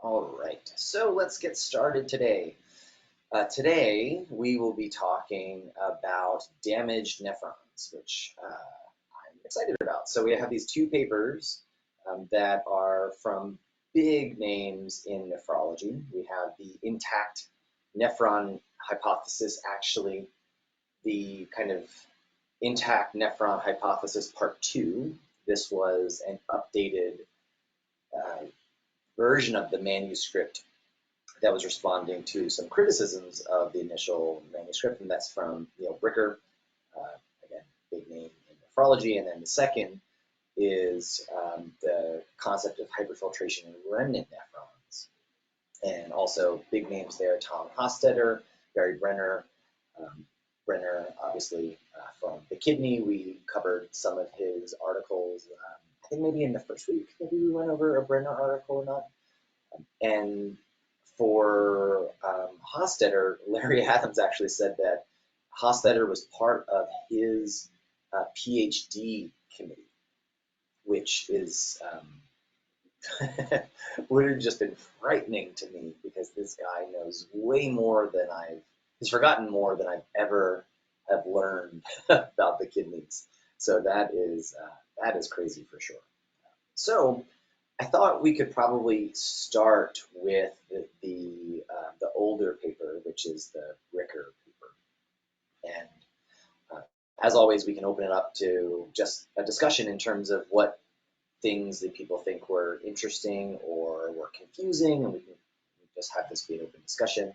All right, so let's get started today. Today we will be talking about damaged nephrons, which I'm excited about. So we have these two papers that are from big names in nephrology. We have the intact nephron hypothesis, actually the kind of intact nephron hypothesis part 2. This was an updated uh, version of the manuscript that was responding to some criticisms of the initial manuscript, and that's from Neil Bricker, again, big name in nephrology. And then the second is the concept of hyperfiltration in remnant nephrons. And also big names there, Tom Hostetter, Barry Brenner. Brenner, obviously, from the kidney. We covered some of his articles, I think maybe in the first week, maybe we went over a Brenner article or not. And for Hostetter, Larry Adams actually said that Hostetter was part of his PhD committee, which is would have just been frightening to me because this guy knows way more than he's forgotten more than I've ever have learned about the kidneys. So that is crazy for sure. So I thought we could probably start with the older paper, which is the Bricker paper. And as always, we can open it up to just a discussion in terms of what things that people think were interesting or were confusing, and we can just have this be an open discussion.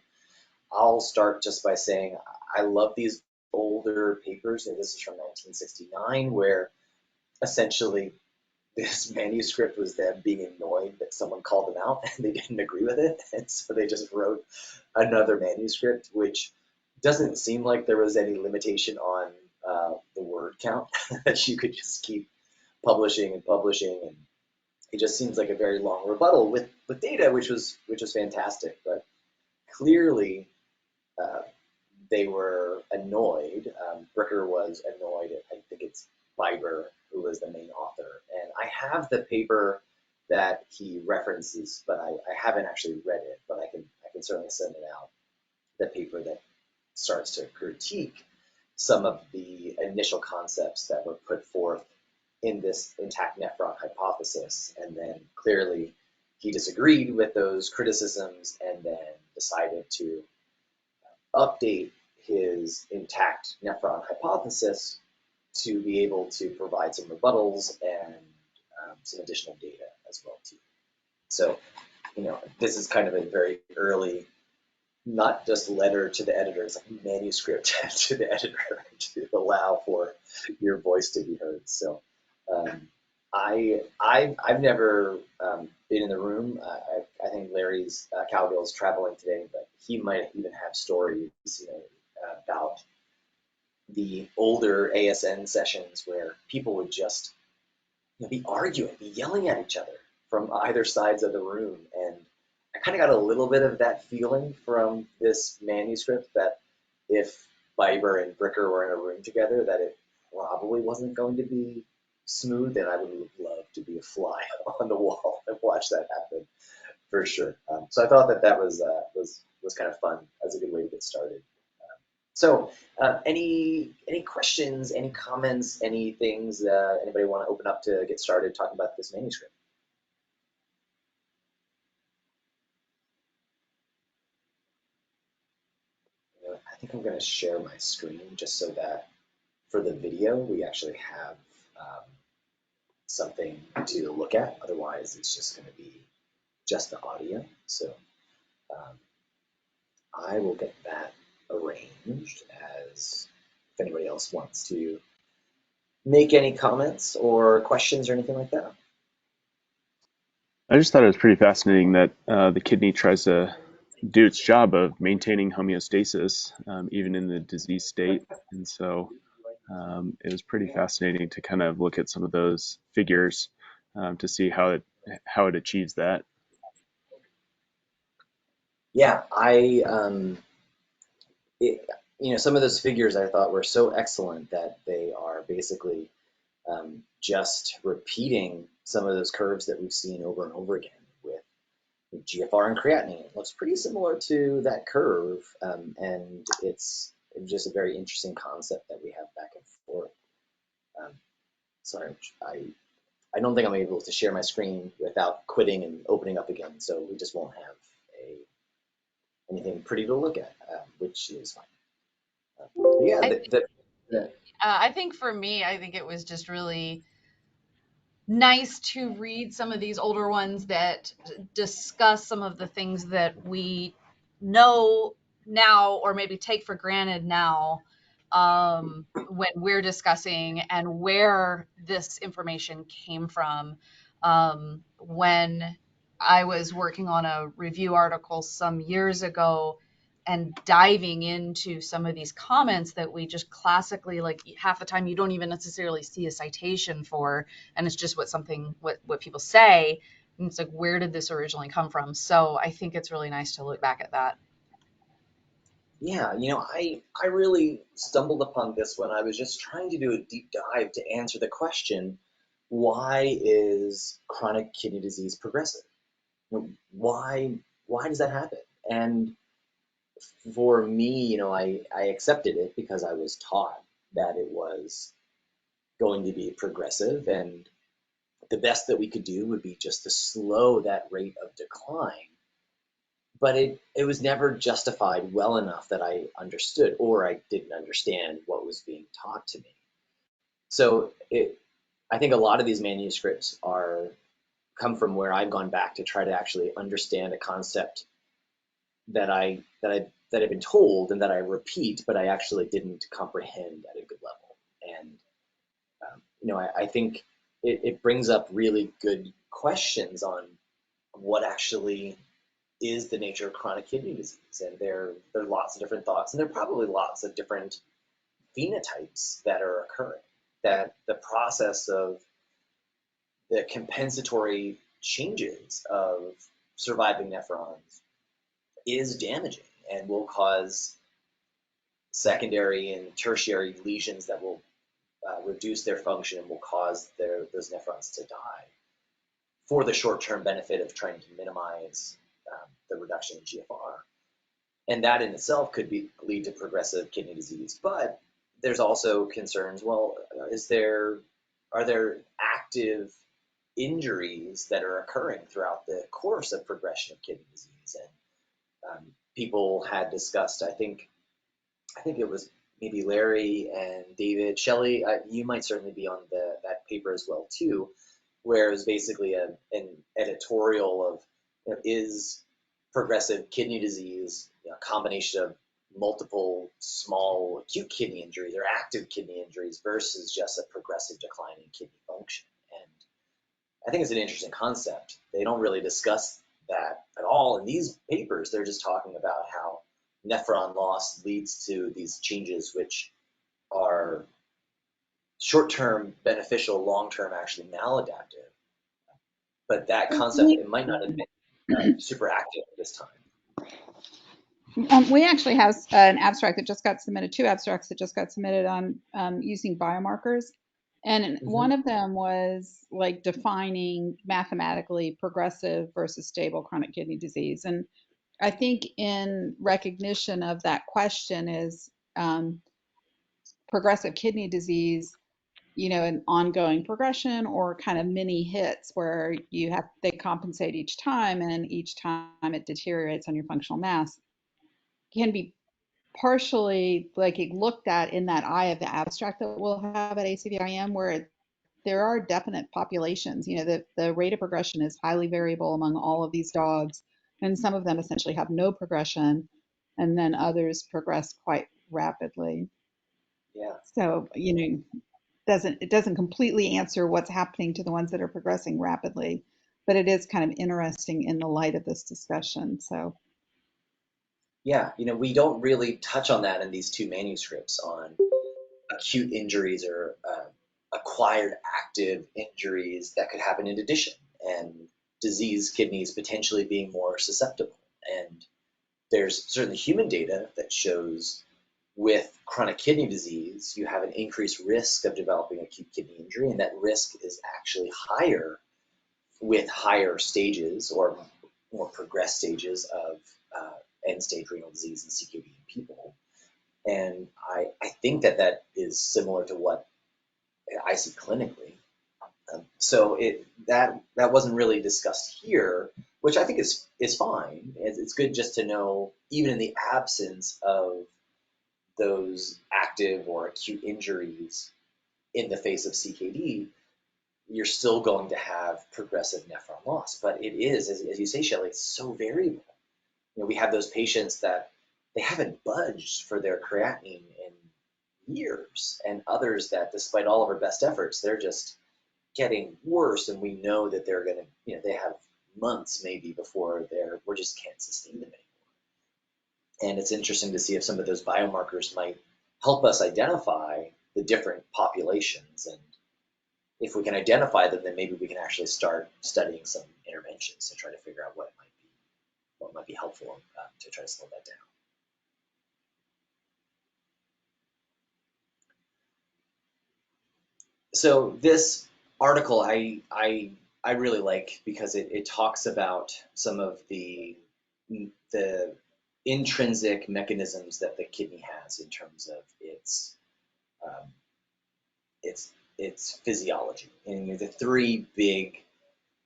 I'll start just by saying I love these older papers, and this is from 1969, where essentially this manuscript was them being annoyed that someone called them out and they didn't agree with it. And so they just wrote another manuscript, which doesn't seem like there was any limitation on the word count, that you could just keep publishing and publishing. And it just seems like a very long rebuttal with data, which was fantastic. But clearly they were annoyed. Bricker was annoyed at, I think it's Biber, who was the main author. And I have the paper that he references, but I haven't actually read it, but I can certainly send it out. The paper that starts to critique some of the initial concepts that were put forth in this intact nephron hypothesis. And then clearly he disagreed with those criticisms and then decided to update his intact nephron hypothesis to be able to provide some rebuttals and some additional data as well too. So, this is kind of a very early, not just letter to the editor, it's like manuscript to the editor to allow for your voice to be heard. So, I've never been in the room. I think Larry's Cowgill's traveling today, but he might even have stories, about the older ASN sessions where people would just be arguing, be yelling at each other from either sides of the room. And I kind of got a little bit of that feeling from this manuscript that if Biber and Bricker were in a room together, that it probably wasn't going to be smooth, and I would love to be a fly on the wall and watch that happen for sure. So I thought that was kind of fun as a good way to get started. So any questions, any comments, any things anybody want to open up to get started talking about this manuscript? I think I'm going to share my screen just so that for the video we actually have something to look at. Otherwise, it's just going to be just the audio. So I will get that arranged as if anybody else wants to make any comments or questions or anything like that. I just thought it was pretty fascinating that the kidney tries to do its job of maintaining homeostasis even in the disease state. And so it was pretty fascinating to kind of look at some of those figures to see how it achieves that. Yeah, some of those figures I thought were so excellent that they are basically just repeating some of those curves that we've seen over and over again with GFR and creatinine. It looks pretty similar to that curve, and it's just a very interesting concept that we have back and forth. Um, sorry, I don't think I'm able to share my screen without quitting and opening up again, so we just won't have anything pretty to look at, which is fine. Yeah, I, the I think for me, I think it was just really nice to read some of these older ones that discuss some of the things that we know now or maybe take for granted now, when we're discussing and where this information came from. When I was working on a review article some years ago and diving into some of these comments that we just classically, like, half the time you don't even necessarily see a citation for, and it's just what people say, and it's like, where did this originally come from? So I think it's really nice to look back at that. Yeah, I really stumbled upon this when I was just trying to do a deep dive to answer the question, why is chronic kidney disease progressive? Why does that happen? And for me, I accepted it because I was taught that it was going to be progressive, and the best that we could do would be just to slow that rate of decline. But it was never justified well enough that I understood, or I didn't understand what was being taught to me. So I think a lot of these manuscripts come from where I've gone back to try to actually understand a concept that I've been told and that I repeat, but I actually didn't comprehend at a good level. And I think it brings up really good questions on what actually is the nature of chronic kidney disease. And there are lots of different thoughts, and there are probably lots of different phenotypes that are occurring. That the process of the compensatory changes of surviving nephrons is damaging and will cause secondary and tertiary lesions that will reduce their function and will cause those nephrons to die for the short-term benefit of trying to minimize the reduction in GFR. And that in itself could lead to progressive kidney disease. But there's also concerns, well, are there active injuries that are occurring throughout the course of progression of kidney disease? And people had discussed, I think it was maybe Larry and David, Shelley, you might certainly be on that paper as well too, where it was basically an editorial of, is progressive kidney disease a combination of multiple small acute kidney injuries or active kidney injuries versus just a progressive decline in kidney function. And I think it's an interesting concept. They don't really discuss that at all in these papers. They're just talking about how nephron loss leads to these changes, which are short-term beneficial, long-term actually maladaptive. But that concept, it might not have been super active at this time. We actually have an abstract that just got submitted, two abstracts that just got submitted on using biomarkers. And one of them was like defining mathematically progressive versus stable chronic kidney disease. And I think in recognition of that question is progressive kidney disease, an ongoing progression or kind of mini hits where they compensate each time, and each time it deteriorates on your functional mass, can be partially like looked at in that eye of the abstract that we'll have at ACVIM, where there are definite populations. The rate of progression is highly variable among all of these dogs, and some of them essentially have no progression, and then others progress quite rapidly. Yeah. So, it doesn't completely answer what's happening to the ones that are progressing rapidly, but it is kind of interesting in the light of this discussion. So Yeah, we don't really touch on that in these two manuscripts on acute injuries or acquired active injuries that could happen in addition, and diseased kidneys potentially being more susceptible. And there's certainly human data that shows with chronic kidney disease, you have an increased risk of developing acute kidney injury, and that risk is actually higher with higher stages or more progressed stages of end-stage renal disease and CKD in people. And I think that is similar to what I see clinically. So that wasn't really discussed here, which I think is fine. It's good just to know, even in the absence of those active or acute injuries in the face of CKD, you're still going to have progressive nephron loss. But it is, as you say, Shelley, it's so variable. We have those patients that they haven't budged for their creatinine in years, and others that, despite all of our best efforts, they're just getting worse, and we know that they're going to, they have months maybe before we just can't sustain them anymore. And it's interesting to see if some of those biomarkers might help us identify the different populations, and if we can identify them, then maybe we can actually start studying some interventions to try to figure out what might be helpful to try to slow that down. So this article I really like because it talks about some of the intrinsic mechanisms that the kidney has in terms of its physiology. And the three big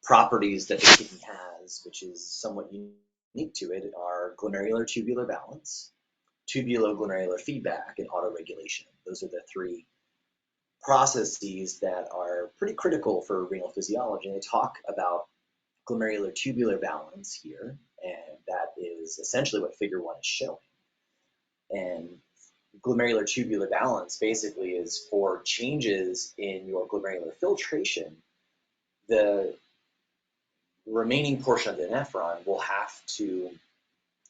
properties that the kidney has, which is somewhat unique to it, are glomerular tubular balance, tubuloglomerular feedback, and autoregulation. Those are the three processes that are pretty critical for renal physiology. And they talk about glomerular tubular balance here, and that is essentially what figure 1 is showing. And glomerular tubular balance basically is for changes in your glomerular filtration, the remaining portion of the nephron will have to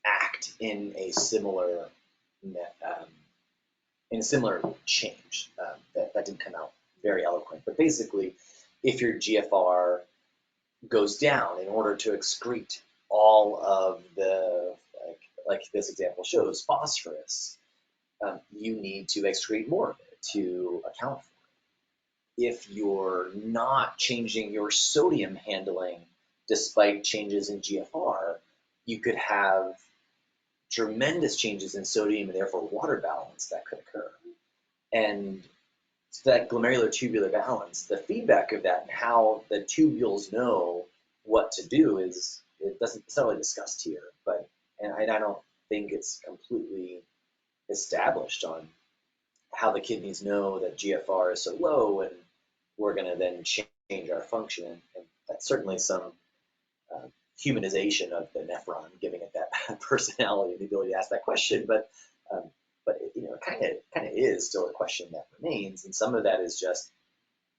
act in a similar change. That didn't come out very eloquent, but basically, if your GFR goes down, in order to excrete all of the, like this example shows, phosphorus, you need to excrete more of it to account for it. If you're not changing your sodium handling despite changes in GFR, you could have tremendous changes in sodium and therefore water balance that could occur. And so that glomerular tubular balance, the feedback of that and how the tubules know what to do it's not really discussed here, and I don't think it's completely established on how the kidneys know that GFR is so low and we're going to then change our function. And that's certainly some humanization of the nephron, giving it that personality and the ability to ask that question. But it kind of is still a question that remains, and some of that is just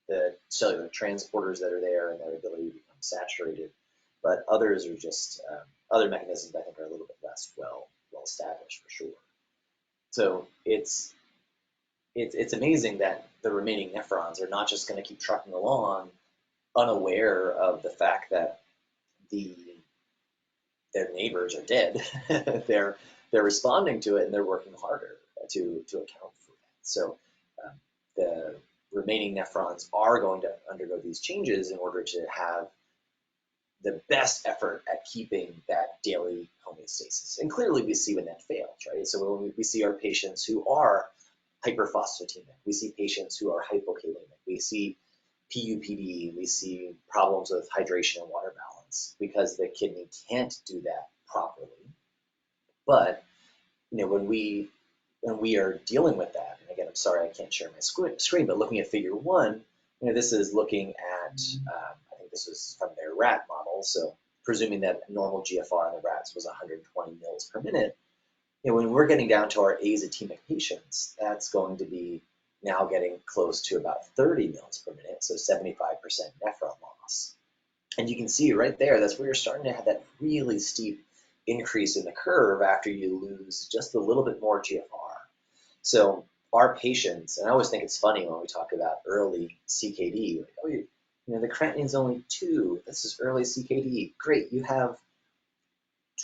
the cellular transporters that are there and their ability to become saturated. But others are just other mechanisms I think are a little bit less well established for sure. So it's amazing that the remaining nephrons are not just going to keep trucking along, unaware of the fact that their neighbors are dead. they're responding to it, and they're working harder to account for that. So the remaining nephrons are going to undergo these changes in order to have the best effort at keeping that daily homeostasis. And clearly we see when that fails, right? So when we see our patients who are hyperphosphatemic, we see patients who are hypokalemic, we see PUPD, we see problems with hydration and water balance because the kidney can't do that properly. But when we are dealing with that, and again, I'm sorry I can't share my screen, but looking at figure 1, this is looking at, I think this was from their rat model, so presuming that normal GFR in the rats was 120 mils per minute, when we're getting down to our azotemic patients, that's going to be now getting close to about 30 mils per minute, so 75% nephron loss. And you can see right there, that's where you're starting to have that really steep increase in the curve after you lose just a little bit more GFR. So our patients, and I always think it's funny when we talk about early CKD, like, oh, the creatinine's only 2, this is early CKD. Great, you have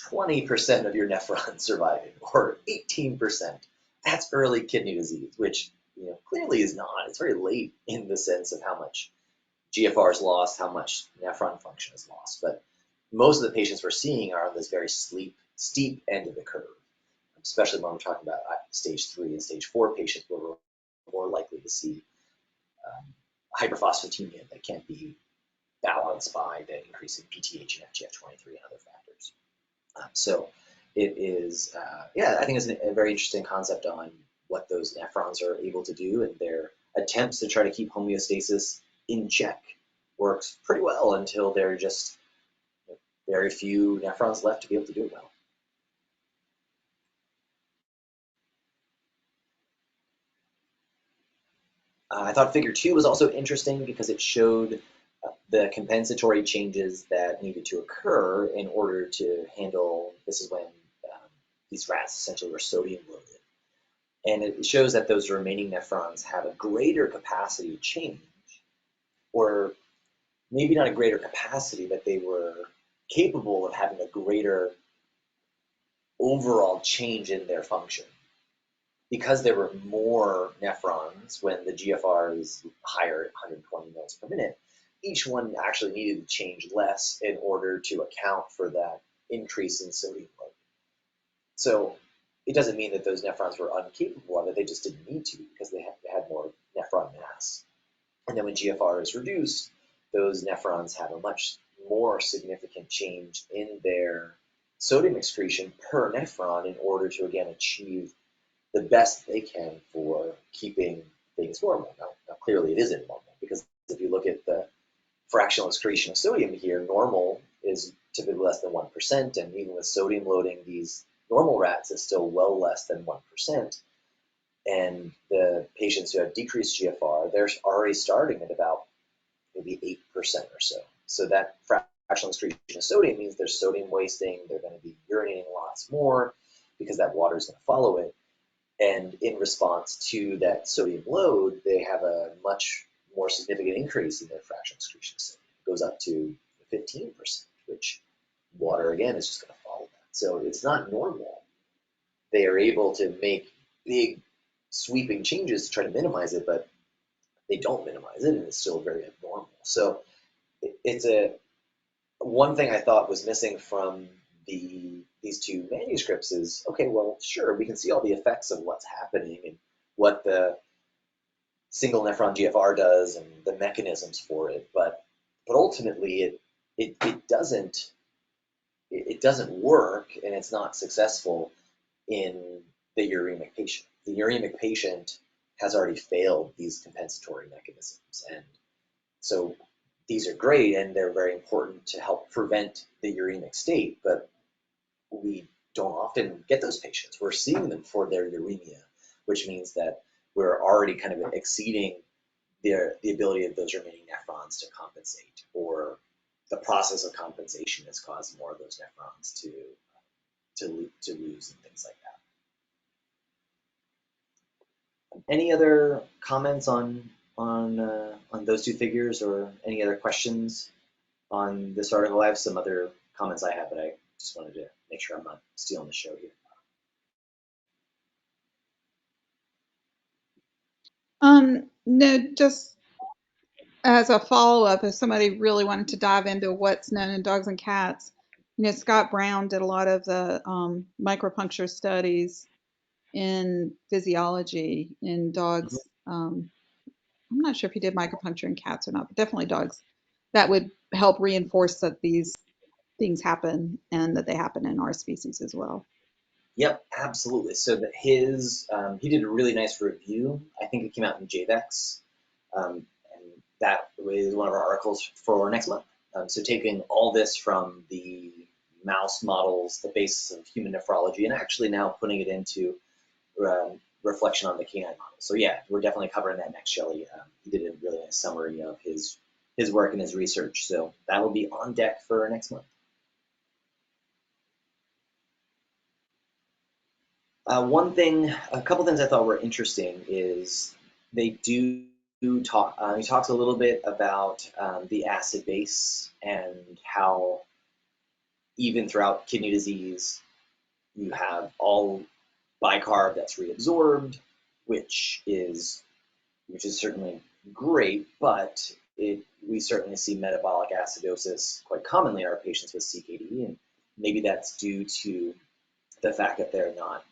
20% of your nephrons surviving, or 18%. That's early kidney disease, which clearly is not. It's very late in the sense of how much GFR is lost, how much nephron function is lost. But most of the patients we're seeing are on this very steep end of the curve, especially when we're talking about stage 3 and stage 4 patients, where we're more likely to see um, hyperphosphatemia that can't be balanced by the increase in PTH and FGF23 and other factors. So it is, yeah, I think it's a very interesting concept on what those nephrons are able to do, and their attempts to try to keep homeostasis in check works pretty well until there are just very few nephrons left to be able to do it well. I thought figure 2 was also interesting because it showed the compensatory changes that needed to occur in order to handle, this is when these rats essentially were sodium loaded. And it shows that those remaining nephrons have a greater capacity to change, or maybe not a greater capacity, but they were capable of having a greater overall change in their function. Because there were more nephrons when the GFR is higher at 120 mils per minute, each one actually needed to change less in order to account for that increase in sodium load. So it doesn't mean that those nephrons were incapable of it, they just didn't need to because they had more nephron mass. And then when GFR is reduced, those nephrons have a much more significant change in their sodium excretion per nephron in order to, again, achieve the best they can for keeping things normal. Now clearly it isn't normal, because if you look at the fractional excretion of sodium here, normal is typically less than 1%, and even with sodium loading these normal rats is still well less than 1%. And the patients who have decreased GFR, they're already starting at about maybe 8% or so. So that fractional excretion of sodium means there's sodium wasting, they're going to be urinating lots more because that water is going to follow it. And in response to that sodium load, they have a much more significant increase in their fractional excretion of sodium. It goes up to 15%, which water, again, is just going to follow that. So it's not normal. They are able to make big sweeping changes to try to minimize it, but they don't minimize it, and it's still very abnormal. So it's one thing I thought was missing from these two manuscripts is, okay, well, sure, we can see all the effects of what's happening and what the single nephron GFR does and the mechanisms for it, but ultimately it doesn't work, and it's not successful in the uremic patient. The uremic patient has already failed these compensatory mechanisms, and so these are great and they're very important to help prevent the uremic state, but we don't often get those patients. We're seeing them for their uremia, which means that we're already kind of exceeding the ability of those remaining nephrons to compensate, or the process of compensation has caused more of those nephrons to lose and things like that. Any other comments on those two figures, or any other questions on this article? I have some other comments I have, but I just wanted to make sure I'm not stealing the show here. No, just as a follow-up, if somebody really wanted to dive into what's known in dogs and cats, Scott Brown did a lot of the micropuncture studies in physiology in dogs. I'm not sure if he did micropuncture in cats or not, but definitely dogs. That would help reinforce that these things happen and that they happen in our species as well. Yep, absolutely. So that he did a really nice review. I think it came out in JVEX, and that was one of our articles for next month. So taking all this from the mouse models, the basis of human nephrology, and actually now putting it into reflection on the canine model. So yeah, we're definitely covering that next, Shelley. He did a really nice summary of his work and his research. So that will be on deck for next month. A couple things I thought were interesting is they do talk. He talks a little bit about the acid base and how even throughout kidney disease, you have all bicarb that's reabsorbed, which is certainly great, but we certainly see metabolic acidosis quite commonly in our patients with CKD, and maybe that's due to the fact that they're not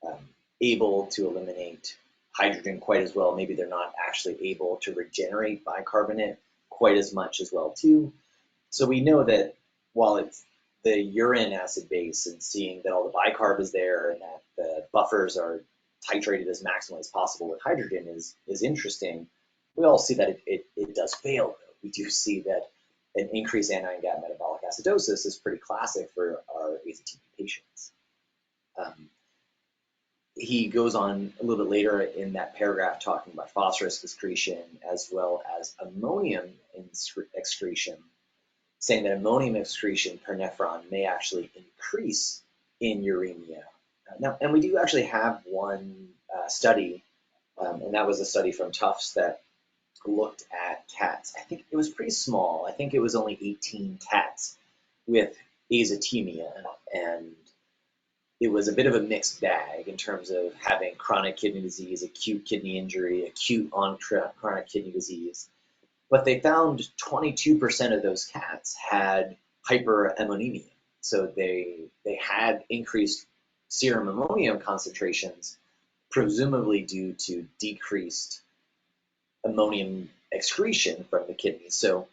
um, able to eliminate hydrogen quite as well. Maybe they're not actually able to regenerate bicarbonate quite as much as well too. So we know that while it's the urine acid base and seeing that all the bicarb is there and that the buffers are titrated as maximally as possible with hydrogen is interesting, we all see that it does fail though. We do see that an increased anion gap metabolic acidosis is pretty classic for our AZTP patients. He goes on a little bit later in that paragraph talking about phosphorus excretion as well as ammonium excretion, saying that ammonium excretion per nephron may actually increase in uremia. Now, and we do actually have one study, and that was a study from Tufts that looked at cats. I think it was pretty small. I think it was only 18 cats with azotemia, and it was a bit of a mixed bag in terms of having chronic kidney disease, acute kidney injury, acute on chronic kidney disease. But they found 22% of those cats had hyperammonemia. So they had increased serum ammonium concentrations, presumably due to decreased ammonium excretion from the kidneys. So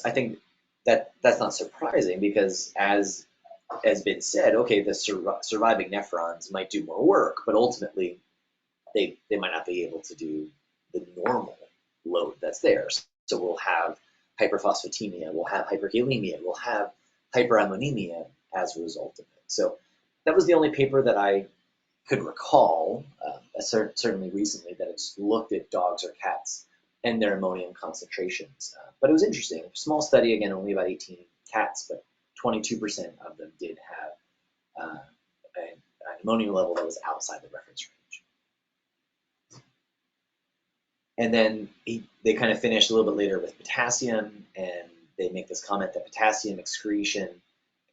I think that's not surprising because as has been said, okay, the surviving nephrons might do more work, but ultimately they might not be able to do the normal load that's there. So we'll have hyperphosphatemia, we'll have hyperkalemia, we'll have hyperammonemia as a result of it. So that was the only paper that I could recall, certainly recently, that it's looked at dogs or cats and their ammonium concentrations. But it was interesting. Small study, again, only about 18 cats, but 22% of them did have an ammonium level that was outside the reference range. And then they kind of finish a little bit later with potassium, and they make this comment that potassium excretion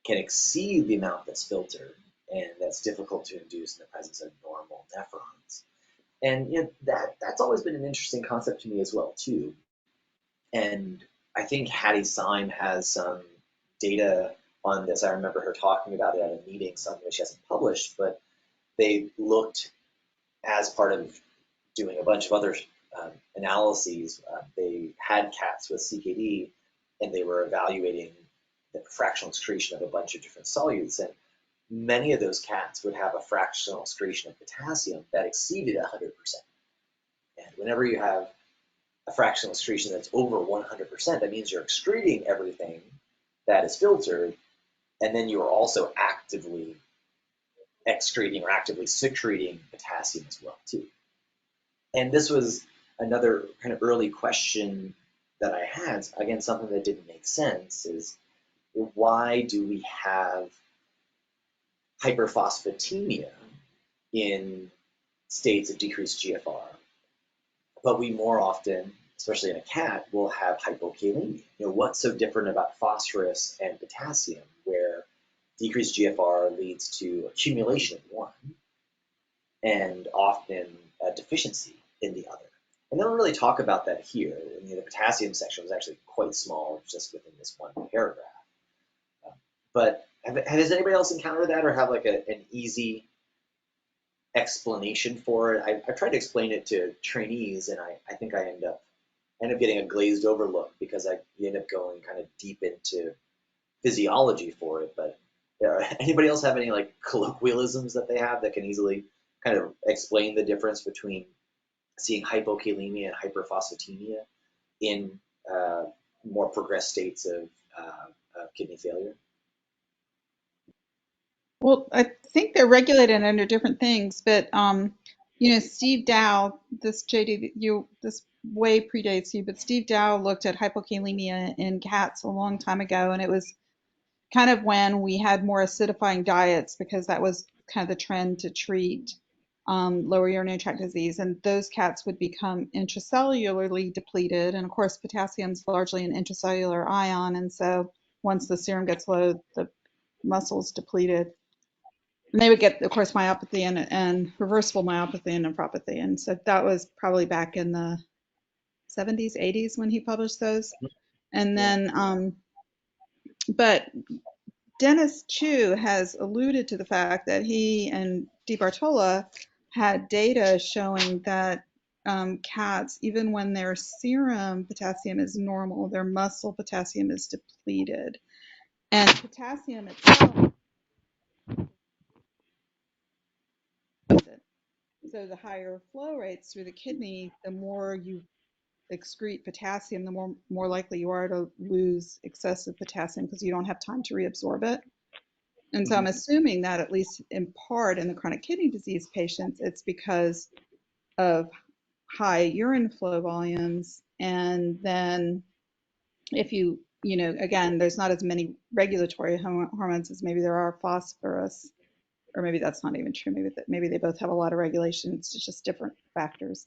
can exceed the amount that's filtered, and that's difficult to induce in the presence of normal nephrons. And that's always been an interesting concept to me as well, too. And I think Hattie Syme has some data on this. I remember her talking about it at a meeting, something that she hasn't published, but they looked as part of doing a bunch of other analyses. They had cats with CKD, and they were evaluating the fractional excretion of a bunch of different solutes. And many of those cats would have a fractional excretion of potassium that exceeded 100%. And whenever you have a fractional excretion that's over 100%, that means you're excreting everything that is filtered, and then you are also actively excreting or actively secreting potassium as well, too. And this was another kind of early question that I had, again, something that didn't make sense, is why do we have hyperphosphatemia in states of decreased GFR, but we more often, especially in a cat, will have hypokalemia? What's so different about phosphorus and potassium, where decreased GFR leads to accumulation in one and often a deficiency in the other? And they don't really talk about that here. The potassium section was actually quite small, just within this one paragraph. But has anybody else encountered that or have like an easy explanation for it? I tried to explain it to trainees, and I think I end up getting a glazed over look because you end up going kind of deep into physiology for it. But anybody else have any like colloquialisms that they have that can easily kind of explain the difference between seeing hypokalemia and hyperphosphatemia in more progressed states of kidney failure? Well, I think they're regulated under different things, but Steve Dow, this JD, this way predates you, but Steve Dow looked at hypokalemia in cats a long time ago, and it was kind of when we had more acidifying diets because that was kind of the trend to treat lower urinary tract disease, and those cats would become intracellularly depleted, and of course potassium is largely an intracellular ion, and so once the serum gets low, the muscle's depleted. And they would get, of course, myopathy and reversible myopathy and nephropathy. And so that was probably back in the 70s, 80s when he published those. And Yeah. then, but Dennis Chu has alluded to the fact that he and DiBartola had data showing that cats, even when their serum potassium is normal, their muscle potassium is depleted. And potassium itself, so the higher flow rates through the kidney, the more you excrete potassium, the more likely you are to lose excessive potassium because you don't have time to reabsorb it. And so I'm assuming that at least in part in the chronic kidney disease patients, it's because of high urine flow volumes. And then if again, there's not as many regulatory hormones as maybe there are phosphorus, or maybe that's not even true. Maybe they both have a lot of regulations. It's just different factors.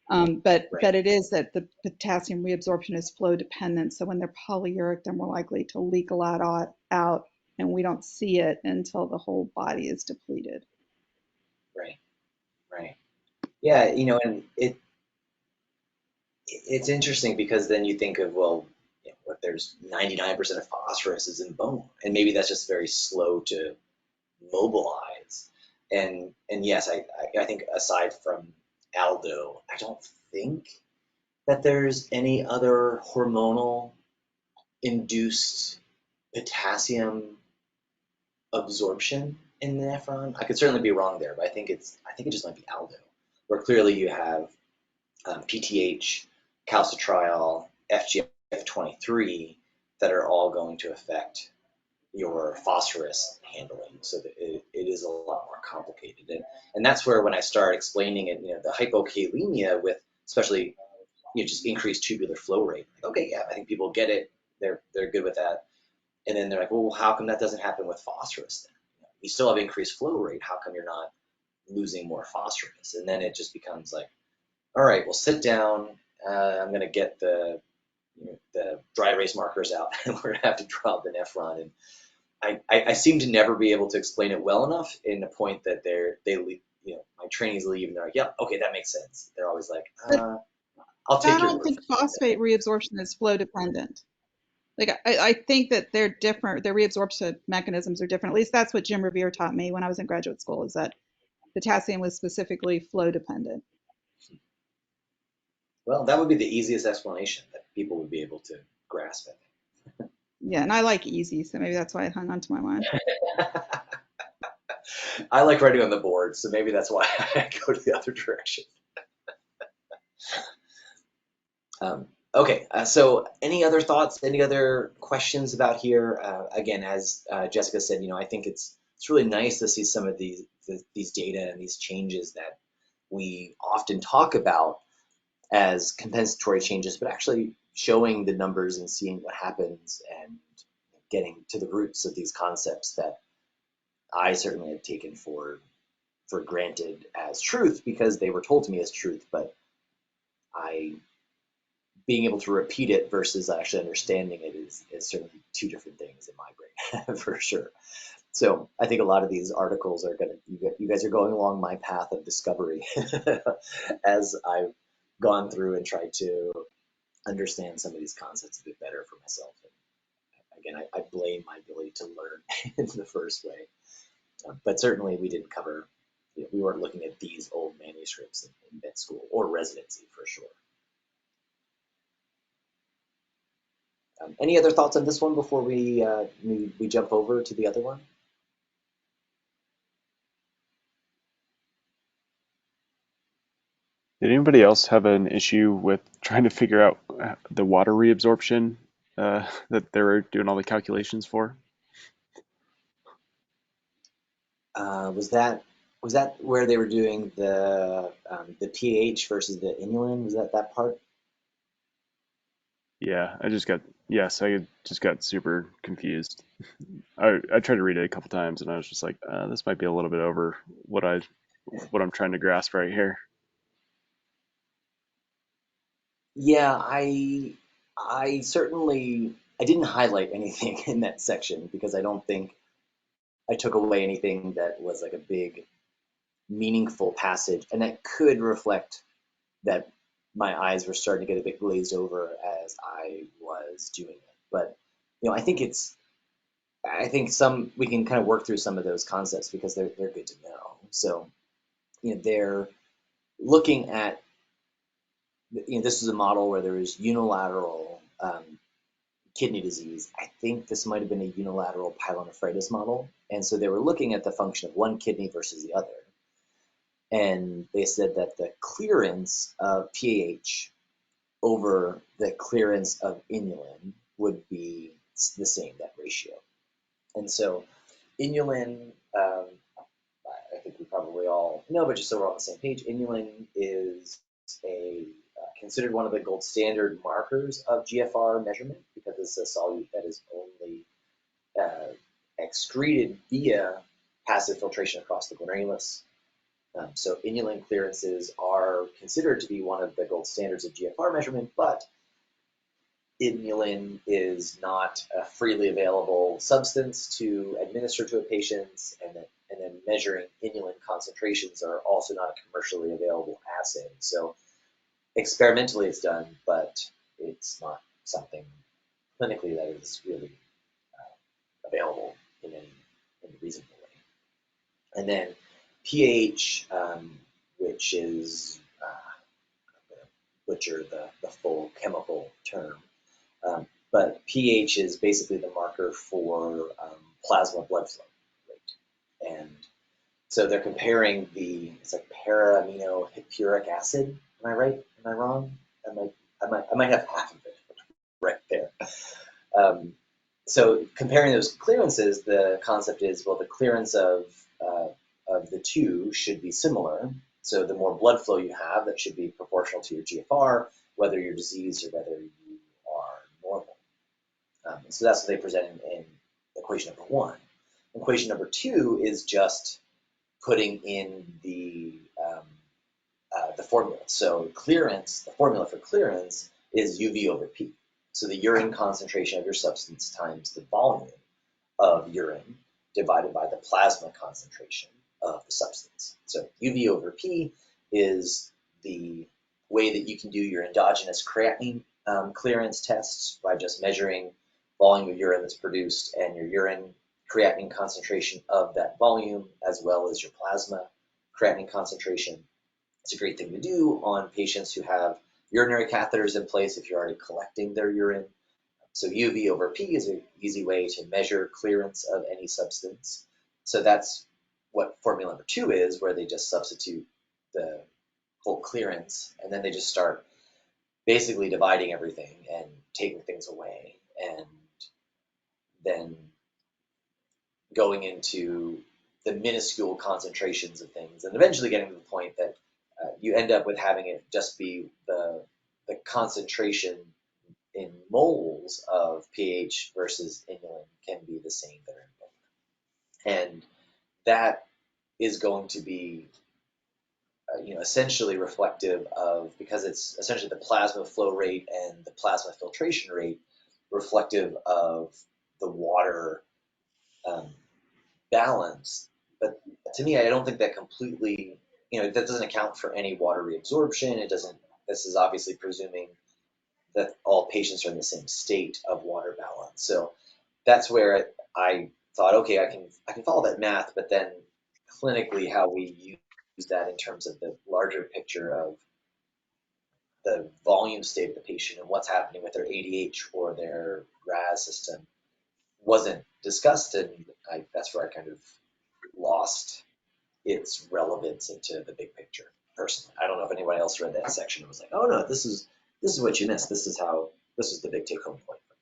But it is that the potassium reabsorption is flow dependent. So when they're polyuric, they're more likely to leak a lot out, and we don't see it until the whole body is depleted. Right. Yeah, and it's interesting because then you think of, well, what there's 99% of phosphorus is in bone, and maybe that's just very slow to mobilize. And yes, I think aside from Aldo, I don't think that there's any other hormonal induced potassium absorption in the nephron. I could certainly be wrong there, but I think it just might be Aldo, where clearly you have PTH, calcitriol, FGF23 that are all going to affect your phosphorus handling, so that it is a lot more complicated. And that's where when I start explaining it, the hypokalemia with especially just increased tubular flow rate. Like, okay, yeah, I think people get it. They're good with that. And then they're like, well, how come that doesn't happen with phosphorus then? You still have increased flow rate. How come you're not losing more phosphorus? And then it just becomes like, all right, well, sit down. I'm going to get the dry erase markers out, and we're going to have to draw the nephron. And I seem to never be able to explain it well enough in the point that they leave, my trainees leave, and they're like, yeah, okay, that makes sense. They're always like, I'll take I your don't word think for it. phosphate reabsorption is flow dependent. Like I think that they're different. Their reabsorption mechanisms are different. At least that's what Jim Revere taught me when I was in graduate school, is that potassium was specifically flow dependent. Well, that would be the easiest explanation that people would be able to grasp it. Yeah, and I like easy, so maybe that's why it hung onto my mind. I like writing on the board, so maybe that's why I go to the other direction. Okay, so any other thoughts, any other questions about here? Again, as Jessica said, I think it's really nice to see some of these data and these changes that we often talk about as compensatory changes, but actually showing the numbers and seeing what happens and getting to the roots of these concepts that I certainly had taken for granted as truth because they were told to me as truth, but being able to repeat it versus actually understanding it is certainly two different things in my brain for sure. So I think a lot of these articles are you guys are going along my path of discovery as I've gone through and tried to understand some of these concepts a bit better for myself. And again, I blame my ability to learn in the first way. But certainly we didn't cover, we weren't looking at these old manuscripts in med school or residency for sure. Any other thoughts on this one before we jump over to the other one? Did anybody else have an issue with trying to figure out the water reabsorption that they were doing all the calculations for? Was that where they were doing the pH versus the inulin? Was that part? Yeah, I just got super confused. I tried to read it a couple times and I was just like, this might be a little bit over what I'm trying to grasp right here. Yeah, I certainly I didn't highlight anything in that section because I don't think I took away anything that was like a big meaningful passage, and that could reflect that my eyes were starting to get a bit glazed over as I was doing it. But I think we can kind of work through some of those concepts because they're good to know. So they're looking at this is a model where there is unilateral kidney disease. I think this might have been a unilateral pyelonephritis model, and so they were looking at the function of one kidney versus the other, and they said that the clearance of PAH over the clearance of inulin would be the same, that ratio. And so inulin, I think we probably all know, but just so we're on the same page, inulin is considered one of the gold standard markers of GFR measurement because it's a solute that is only excreted via passive filtration across the glomerulus. So inulin clearances are considered to be one of the gold standards of GFR measurement, but inulin is not a freely available substance to administer to a patient, and then measuring inulin concentrations are also not a commercially available assay. So experimentally it's done, but it's not something clinically that is really available in any reasonable way. And then pH, which is, I'm going to butcher the full chemical term, but pH is basically the marker for plasma blood flow rate. And so they're comparing it's like para-aminohippuric acid. Am I right? Am I wrong? I might have half of it right there. So comparing those clearances, the concept is, well, the clearance of the two should be similar. So the more blood flow you have, that should be proportional to your GFR, whether you're diseased or whether you are normal. So that's what they present in equation number one. Equation number two is just putting in the formula. So clearance, the formula for clearance is UV over P. So the urine concentration of your substance times the volume of urine divided by the plasma concentration of the substance. So UV over P is the way that you can do your endogenous creatinine clearance tests by just measuring volume of urine that's produced and your urine creatinine concentration of that volume, as well as your plasma creatinine concentration. It's a great thing to do on patients who have urinary catheters in place if you're already collecting their urine. So UV over P is an easy way to measure clearance of any substance. So that's what formula number two is, where they just substitute the whole clearance, and then they just start basically dividing everything and taking things away, and then going into the minuscule concentrations of things, and eventually getting to the point that you end up with having it just be the concentration in moles of pH versus inulin can be the same there in both. And that is going to be essentially reflective of, because it's essentially the plasma flow rate and the plasma filtration rate, reflective of the water balance. But to me, I don't think that completely, that doesn't account for any water reabsorption. It doesn't, this is obviously presuming that all patients are in the same state of water balance. So that's where I thought, okay, I can follow that math, but then clinically how we use that in terms of the larger picture of the volume state of the patient and what's happening with their ADH or their RAS system wasn't discussed, and that's where I kind of lost its relevance into the big picture personally. I don't know if anyone else read that section and was like, oh no, this is what you missed. This is the big take home point from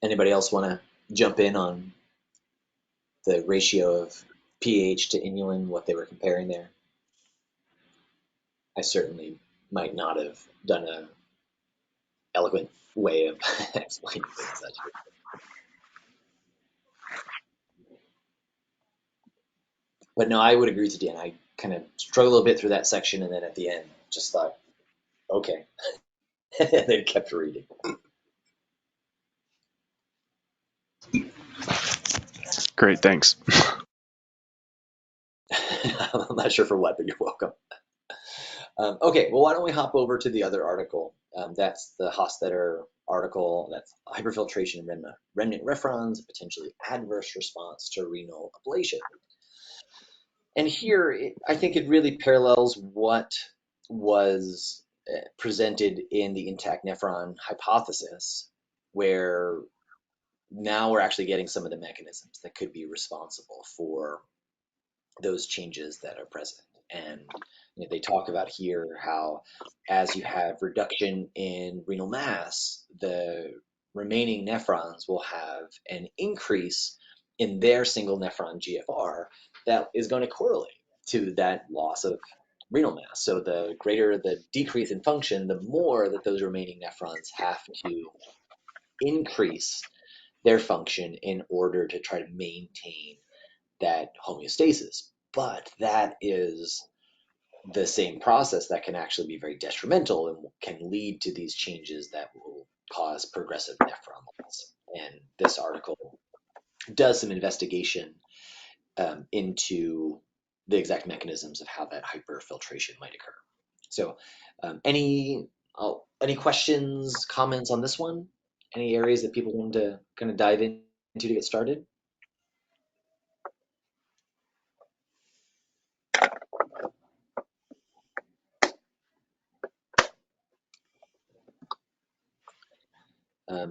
that. Anybody else want to jump in on the ratio of pH to inulin, what they were comparing there? I certainly might not have done a eloquent way of explaining things. But no, I would agree with Dan. I kind of struggled a little bit through that section, and then at the end, just thought, okay, and then kept reading. Great, thanks. not sure for what, but you're welcome. Okay, well, why don't we hop over to the other article? That's the Hostetter article. That's hyperfiltration in remnant nephrons, a potentially adverse response to renal ablation. And here, I think it really parallels what was presented in the intact nephron hypothesis, where now we're actually getting some of the mechanisms that could be responsible for those changes that are present. And they talk about here how as you have reduction in renal mass, the remaining nephrons will have an increase in their single nephron GFR that is going to correlate to that loss of renal mass. So the greater the decrease in function, the more that those remaining nephrons have to increase their function in order to try to maintain that homeostasis. But that is the same process that can actually be very detrimental and can lead to these changes that will cause progressive nephron loss. And this article does some investigation into the exact mechanisms of how that hyperfiltration might occur. So any questions, comments on this one? Any areas that people want to kind of dive into to get started?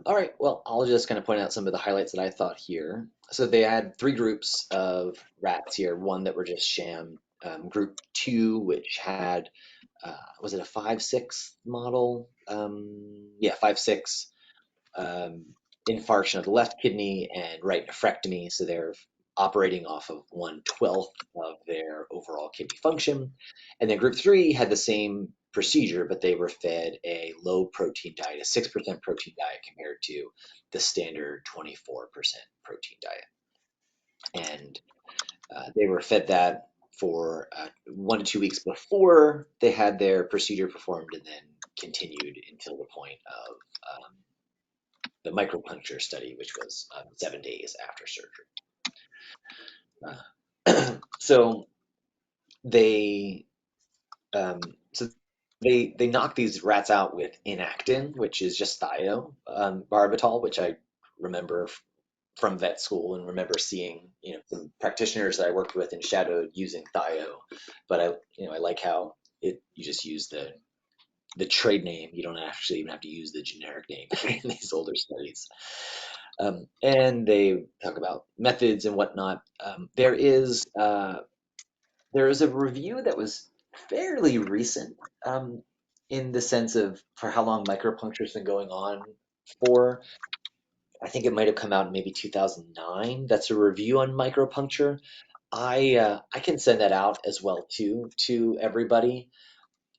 All right, well, I'll just kind of point out some of the highlights that I thought here. So they had three groups of rats here, one that were just sham, group two, which had, was it a 5-6 model? Yeah, 5-6 infarction of the left kidney and right nephrectomy. So they're operating off of 1/12 of their overall kidney function. And then group three had the same procedure, but they were fed a low protein diet, a 6% protein diet compared to the standard 24% protein diet. And they were fed that for 1 to 2 weeks before they had their procedure performed, and then continued until the point of the micropuncture study, which was 7 days after surgery. So they they knock these rats out with inactin, which is just thiobarbital, which I remember from vet school and remember seeing some practitioners that I worked with and shadowed using thio. But I like how you just use the trade name. You don't actually even have to use the generic name in these older studies. And they talk about methods and whatnot. There is a review that was fairly recent, in the sense of for how long micropuncture has been going on for. I think it might have come out in maybe 2009. That's a review on micropuncture. I can send that out as well too to everybody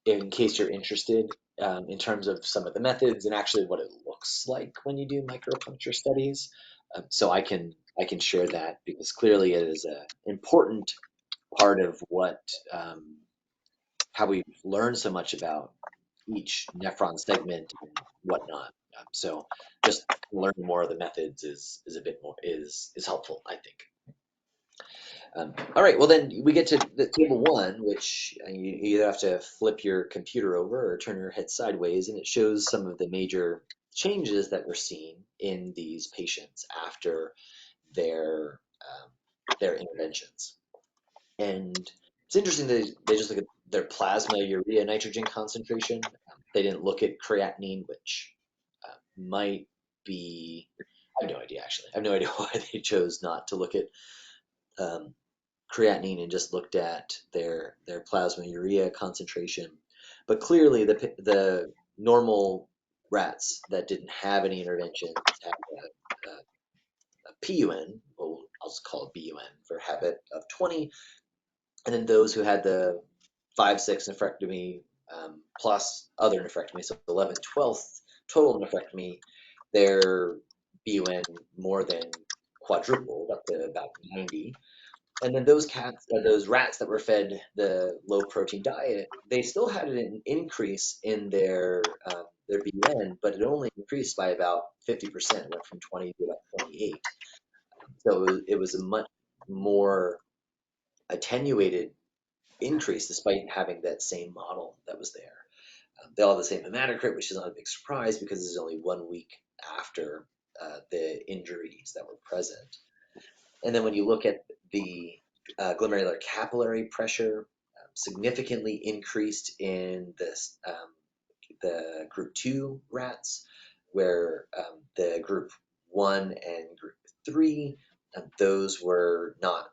in case you're interested, in terms of some of the methods and actually what it looks like when you do micropuncture studies. So I can share that because clearly it is an important part of what how we learn so much about each nephron segment and whatnot. So just learning more of the methods is a bit more is helpful, I think. All right, well then we get to the table one, which you either have to flip your computer over or turn your head sideways, and it shows some of the major changes that we're seeing in these patients after their interventions. And it's interesting that they just look at their plasma urea nitrogen concentration. They didn't look at creatinine, which might be, I have no idea actually. I have no idea why they chose not to look at creatinine and just looked at their plasma urea concentration. But clearly the normal rats that didn't have any interventions had a PUN, well, I'll just call it BUN for habit, of 20. And then those who had the 5-6 nephrectomy, plus other nephrectomy, so 11/12 total nephrectomy, their BUN more than quadrupled up to about 90. And then those rats that were fed the low protein diet, they still had an increase in their BUN, but it only increased by about 50%, went from 20 to about 28. So it was a much more attenuated increase despite having that same model that was there. They all have the same hematocrit, which is not a big surprise because this is only 1 week after the injuries that were present. And then when you look at the glomerular capillary pressure, significantly increased in this the group 2 rats, where the group 1 and group 3, those were not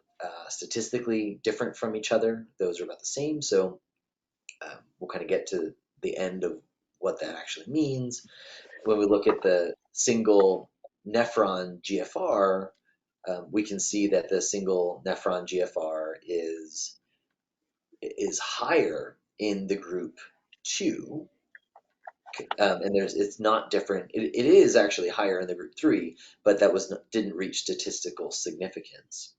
statistically different from each other. Those are about the same. So we'll kind of get to the end of what that actually means. When we look at the single nephron GFR, we can see that the single nephron GFR is higher in the group 2, and it's not different. It is actually higher in the group 3, but that didn't reach statistical significance.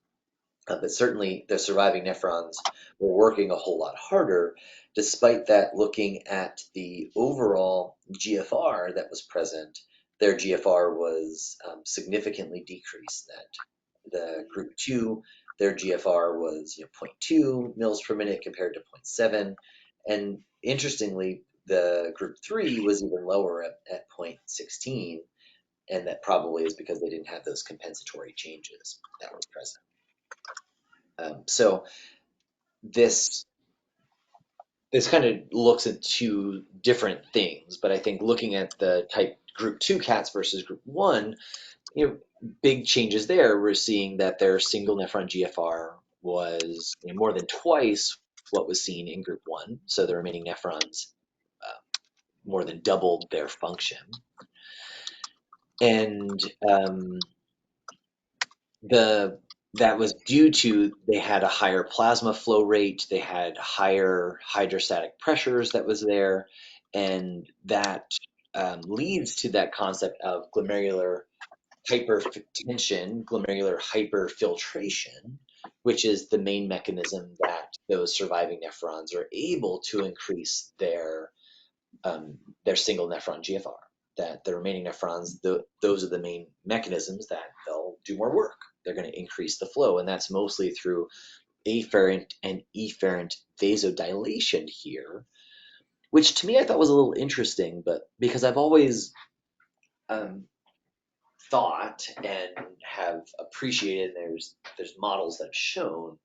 But certainly the surviving nephrons were working a whole lot harder. Despite that, looking at the overall GFR that was present, their GFR was significantly decreased. That the group 2, their GFR was 0.2 mils per minute compared to 0.7. And interestingly, the group 3 was even lower at 0.16. And that probably is because they didn't have those compensatory changes that were present. So this kind of looks at two different things, but I think looking at the type group 2 cats versus group 1, big changes there. We're seeing that their single nephron GFR was more than twice what was seen in group 1. So the remaining nephrons more than doubled their function. And that was due to they had a higher plasma flow rate, they had higher hydrostatic pressures that was there, and that leads to that concept of glomerular hypertension, glomerular hyperfiltration, which is the main mechanism that those surviving nephrons are able to increase their single nephron GFR. That the remaining nephrons, those are the main mechanisms that they'll do more work. They're going to increase the flow, and that's mostly through afferent and efferent vasodilation here, which to me I thought was a little interesting, but because I've always thought and have appreciated, there's models that have shown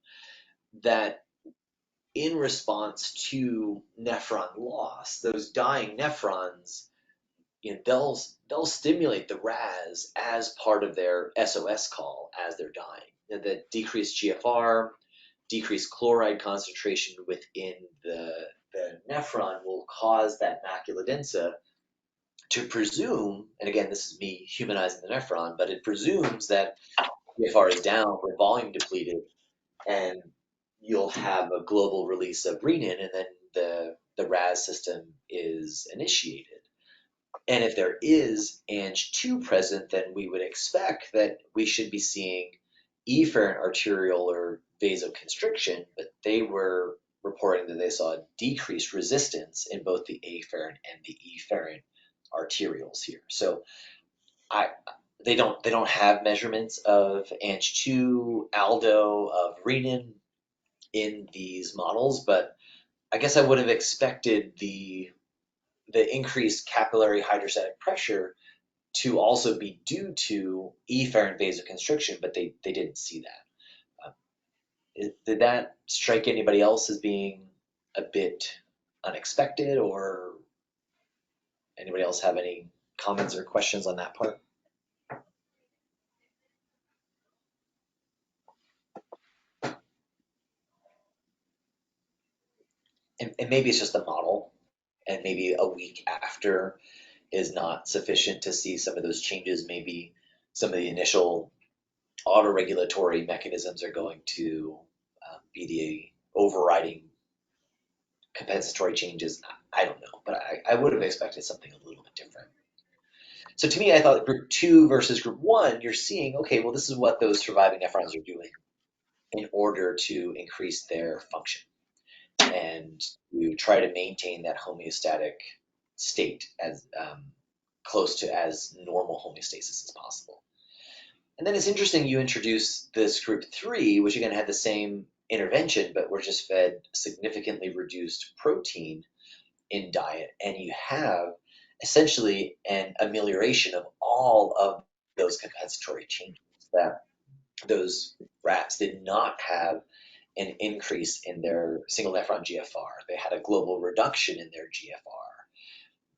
that in response to nephron loss, those dying nephrons, they'll stimulate the RAS as part of their SOS call as they're dying. The decreased GFR, decreased chloride concentration within the nephron will cause that macula densa to presume, and again, this is me humanizing the nephron, but it presumes that GFR is down or volume depleted, and you'll have a global release of renin, and then the RAS system is initiated. And if there is Ang2 present, then we would expect that we should be seeing efferent arteriolar vasoconstriction, but they were reporting that they saw decreased resistance in both the afferent and the efferent arterioles here. So they don't have measurements of Ang2, aldo, of renin in these models, but I guess I would have expected the increased capillary hydrostatic pressure to also be due to efferent vasoconstriction, but they didn't see that. Did that strike anybody else as being a bit unexpected, or anybody else have any comments or questions on that part? And maybe it's just a model, and maybe a week after is not sufficient to see some of those changes. Maybe some of the initial autoregulatory mechanisms are going to be the overriding compensatory changes. I don't know, but I would have expected something a little bit different. So to me, I thought group 2 versus group 1, you're seeing, okay, well, this is what those surviving nephrons are doing in order to increase their function and to try to maintain that homeostatic state as close to as normal homeostasis as possible. And then it's interesting you introduce this group 3, which again had the same intervention, but were just fed significantly reduced protein in diet, and you have essentially an amelioration of all of those compensatory changes. That those rats did not have an increase in their single nephron GFR. They had a global reduction in their GFR.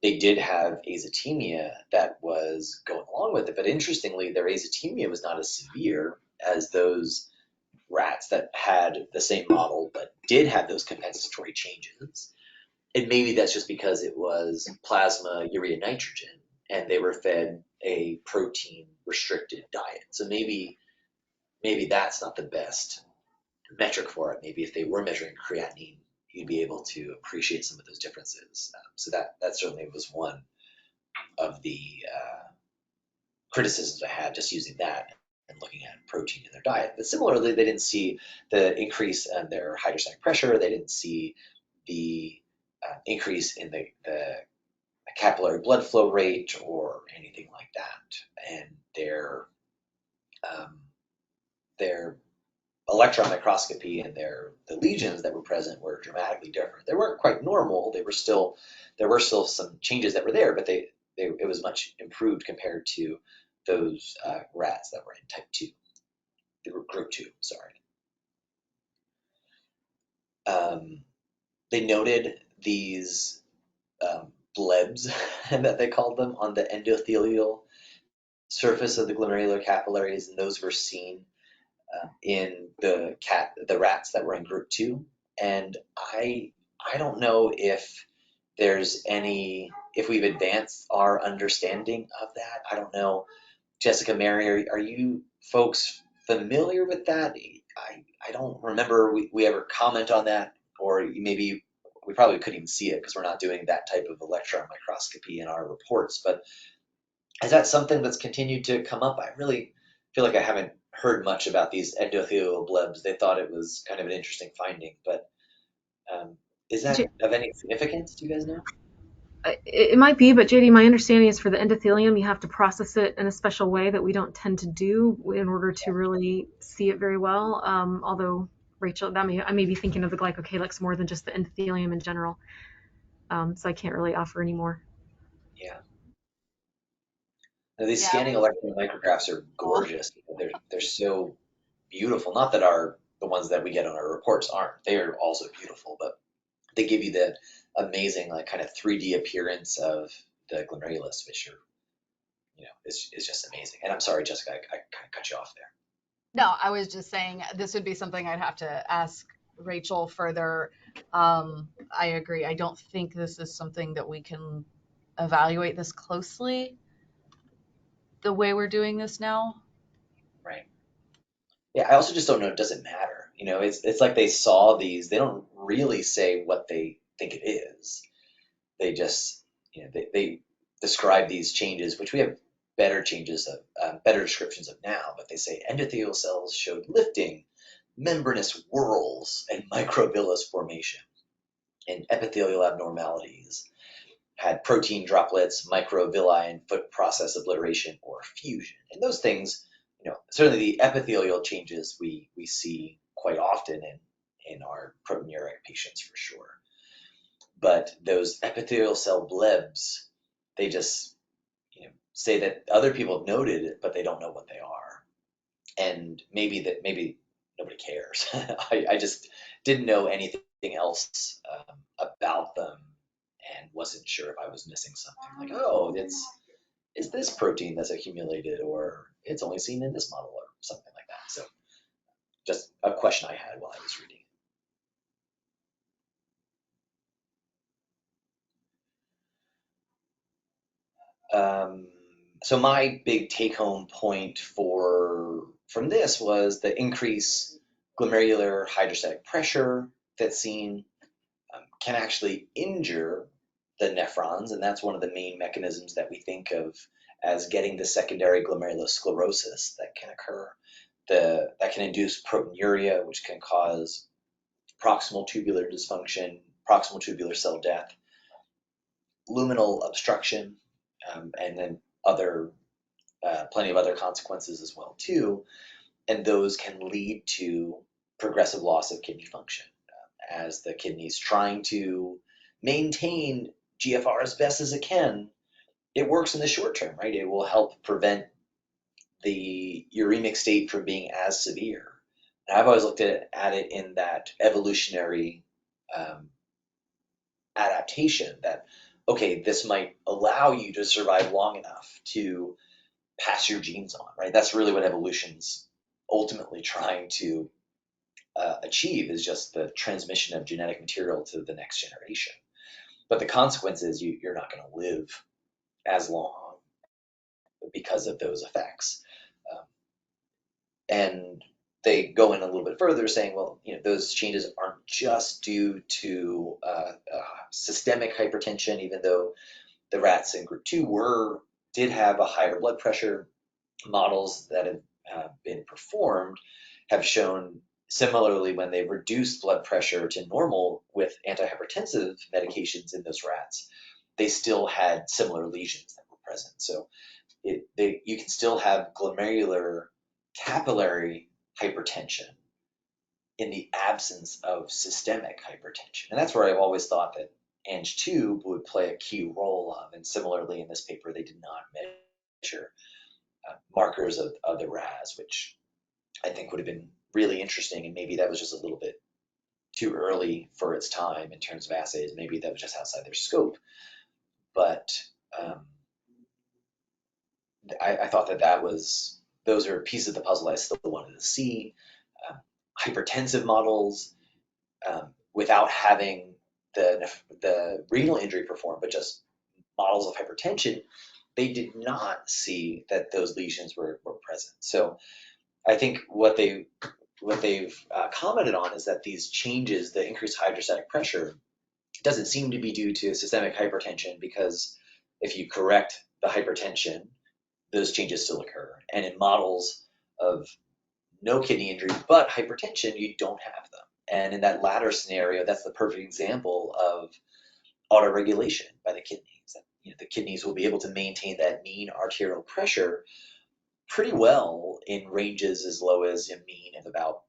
They did have azotemia that was going along with it, but interestingly, their azotemia was not as severe as those rats that had the same model but did have those compensatory changes. And maybe that's just because it was plasma urea nitrogen and they were fed a protein restricted diet. So maybe that's not the best metric for it. Maybe if they were measuring creatinine, you'd be able to appreciate some of those differences. So that certainly was one of the criticisms I had just using that and looking at protein in their diet. But similarly, they didn't see the increase in their hydrostatic pressure. They didn't see the increase in the capillary blood flow rate or anything like that. And their electron microscopy and the lesions that were present were dramatically different. They weren't quite normal. There were still some changes that were there, but it was much improved compared to those rats that were in type 2. They were group 2, sorry. They noted these blebs that they called them on the endothelial surface of the glomerular capillaries, and those were seen in the rats that were in group 2. And I don't know if if we've advanced our understanding of that. I don't know. Jessica, Mary, are you folks familiar with that? I don't remember we ever comment on that, or maybe we probably couldn't even see it because we're not doing that type of electron microscopy in our reports. But is that something that's continued to come up? I really feel like I haven't heard much about these endothelial blebs. They thought it was kind of an interesting finding, but is that of any significance? Do you guys know? It might be, but JD, my understanding is for the endothelium, you have to process it in a special way that we don't tend to do in order to really see it very well. Although Rachel, I may be thinking of the glycocalyx more than just the endothelium in general. So I can't really offer any more. Yeah. Now, these scanning electron micrographs are gorgeous. They're so beautiful. Not that the ones that we get on our reports aren't. They are also beautiful, but they give you the amazing like kind of 3D appearance of the glomerulus, which is just amazing. And I'm sorry, Jessica, I kind of cut you off there. No, I was just saying this would be something I'd have to ask Rachel further. I agree. I don't think this is something that we can evaluate this closely the way we're doing this now. Right. Yeah, I also just don't know. It doesn't matter. It's like they saw these. They don't really say what they think it is. They just, they describe these changes, which we have better descriptions of now. But they say endothelial cells showed lifting, membranous whorls, and microvillus formation, and epithelial abnormalities had protein droplets, microvilli, and foot process obliteration or fusion. And those things, certainly the epithelial changes we see quite often in our proteinuric patients for sure. But those epithelial cell blebs, they just say that other people have noted it, but they don't know what they are. And maybe nobody cares. I just didn't know anything else about them and wasn't sure if I was missing something. Like, oh, it's this protein that's accumulated, or it's only seen in this model, or something like that. So just a question I had while I was reading. So my big take-home point from this was the increased glomerular hydrostatic pressure that's seen can actually injure the nephrons, and that's one of the main mechanisms that we think of as getting the secondary glomerulosclerosis that can occur. That can induce proteinuria, which can cause proximal tubular dysfunction, proximal tubular cell death, luminal obstruction, and then plenty of other consequences as well too. And those can lead to progressive loss of kidney function as the kidney's trying to maintain GFR as best as it can. It works in the short term, right? It will help prevent the uremic state from being as severe. And I've always looked at it in that evolutionary adaptation that, okay, this might allow you to survive long enough to pass your genes on, right? That's really what evolution's ultimately trying to achieve, is just the transmission of genetic material to the next generation. But the consequence is you're not going to live as long because of those effects. And they go in a little bit further, saying, well, those changes aren't just due to systemic hypertension, even though the rats in group 2 did have a higher blood pressure. Models that have been performed have shown similarly, when they reduced blood pressure to normal with antihypertensive medications in those rats, they still had similar lesions that were present. So you can still have glomerular capillary hypertension in the absence of systemic hypertension. And that's where I've always thought that Ang2 would play a key role of. And similarly, in this paper, they did not measure markers of the RAS, which I think would have been really interesting. And maybe that was just a little bit too early for its time in terms of assays. Maybe that was just outside their scope. But I thought those are pieces of the puzzle I still wanted to see. Hypertensive models, without having the renal injury performed, but just models of hypertension, they did not see that those lesions were present. So I think what they've commented on is that these changes, the increased hydrostatic pressure, doesn't seem to be due to systemic hypertension, because if you correct the hypertension, those changes still occur. And in models of no kidney injury but hypertension, you don't have them. And in that latter scenario, that's the perfect example of autoregulation by the kidneys. The kidneys will be able to maintain that mean arterial pressure pretty well in ranges as low as a mean of about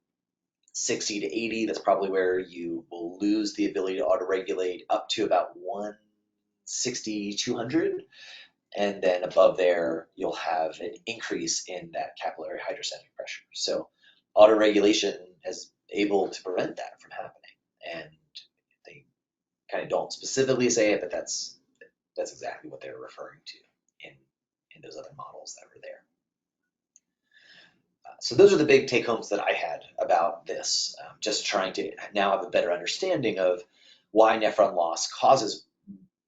60 to 80. That's probably where you will lose the ability to autoregulate, up to about 160, 200. And then above there, you'll have an increase in that capillary hydrostatic pressure. So autoregulation is able to prevent that from happening. And they kind of don't specifically say it, but that's exactly what they're referring to in those other models that were there. So those are the big take homes that I had about this, just trying to now have a better understanding of why nephron loss causes